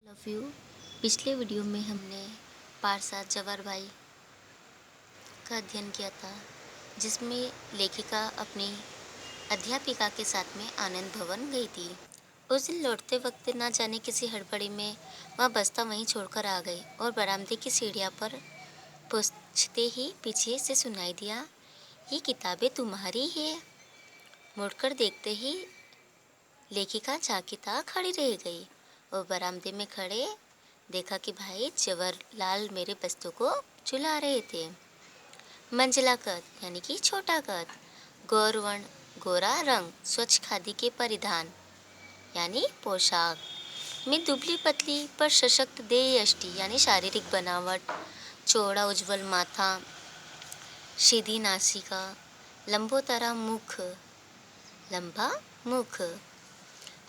Love you. पिछले video में हमने पारसा जवाहर भाई का अध्ययन किया था, जिसमें लेखिका अपनी अध्यापिका के साथ में आनंद भवन गई थी। उस दिन लौटते वक्त ना जाने किसी हड़बड़ी में वह बस्ता वहीं छोड़कर आ गई और बरामदे की सीढ़ियाँ पर पहुँचते ही पीछे से सुनाई दिया, ये किताबें तुम्हारी है। मुड़कर देखते ही लेखिका चाकिता खड़ी रह गई और बरामदे में खड़े देखा कि भाई जवाहरलाल मेरे बस्तों को झुला रहे थे। मंझला कद यानी कि छोटा कद, गौरवर्ण गोरा रंग, स्वच्छ खादी के परिधान यानी पोशाक में दुबली पतली पर सशक्त देह यष्टि यानी शारीरिक बनावट, चौड़ा उज्ज्वल माथा, सीधी नासिका, लंबोतरा मुख, लंबा मुख,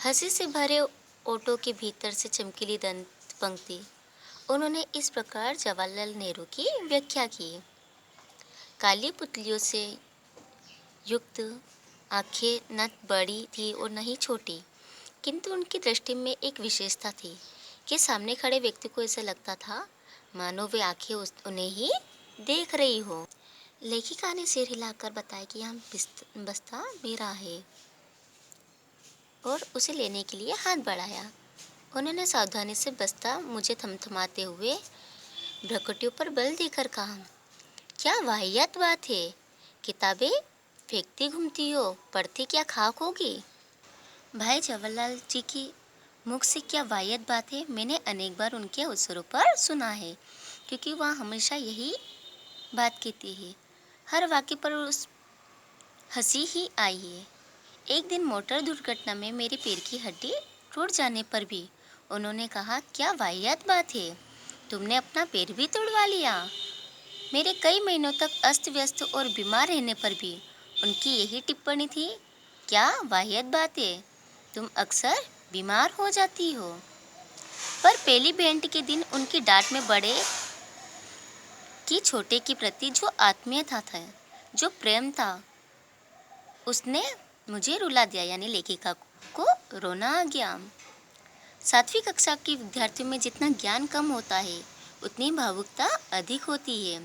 हंसी से भरे ओठों के भीतर से चमकीली दंत पंक्ति। उन्होंने इस प्रकार जवाहरलाल नेहरू की व्याख्या की। काली पुतलियों से युक्त आंखें न बड़ी थी और न ही छोटी, किंतु उनकी दृष्टि में एक विशेषता थी कि सामने खड़े व्यक्ति को ऐसा लगता था मानो वे आंखें उन्हें ही देख रही हो। लेखिका ने सिर हिलाकर बताया कि यह बस्ता मेरा है और उसे लेने के लिए हाथ बढ़ाया। उन्होंने सावधानी से बस्ता मुझे थमथमाते हुए भ्रकुटियों पर बल देकर कहा, क्या वाहियात बात है, किताबें फेंकती घूमती हो, पढ़ती क्या खाक होगी। भाई जवाहरलाल जी की मुख से क्या वाहियात बात है, मैंने अनेक बार उनके अवसरों पर सुना है, क्योंकि वह हमेशा यही बात कहती है। हर वाक्य पर उस हंसी ही आई है। एक दिन मोटर दुर्घटना में मेरे पैर की हड्डी टूट जाने पर भी उन्होंने कहा, क्या वाहियात बात है, तुमने अपना पैर भी तोड़वा लिया। मेरे कई महीनों तक अस्त व्यस्त और बीमार रहने पर भी उनकी यही टिप्पणी थी, क्या वाहियात बात है, तुम अक्सर बीमार हो जाती हो। पर पहली भेंट के दिन उनकी डांट में बड़े कि छोटे के प्रति जो आत्मीयता था, जो प्रेम था, उसने मुझे रुला दिया, यानी लेखिका को रोना आ गया। 7वीं कक्षा के विद्यार्थियों में जितना ज्ञान कम होता है, उतनी भावुकता अधिक होती है।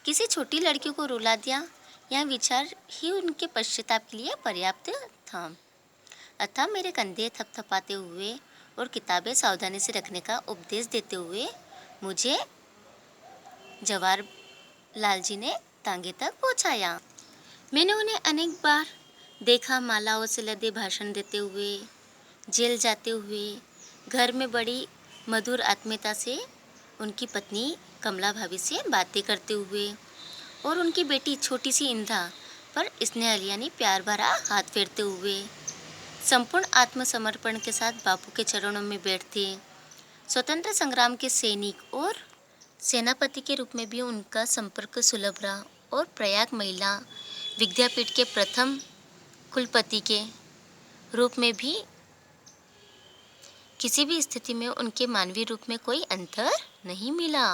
किसी छोटी लड़की को रुला दिया, यह विचार ही उनके पश्चाताप के लिए पर्याप्त था। अतः मेरे कंधे थपथपाते हुए और किताबें सावधानी से रखने का उपदेश देते हुए मुझे जवाहरलाल जी ने तांगे तक पहुंचाया। मैंने उन्हें अनेक बार देखा मालाओं से लदे भाषण देते हुए, जेल जाते हुए, घर में बड़ी मधुर आत्मीयता से उनकी पत्नी कमला भाभी से बातें करते हुए और उनकी बेटी छोटी सी इंद्रा पर स्नेह यानी प्यार भरा हाथ फेरते हुए, संपूर्ण आत्मसमर्पण के साथ बापू के चरणों में बैठते। स्वतंत्र संग्राम के सैनिक और सेनापति के रूप में भी उनका संपर्क सुलभ रहा और प्रयाग महिला विद्यापीठ के प्रथम कुलपति के रूप में भी किसी भी स्थिति में उनके मानवीय रूप में कोई अंतर नहीं मिला।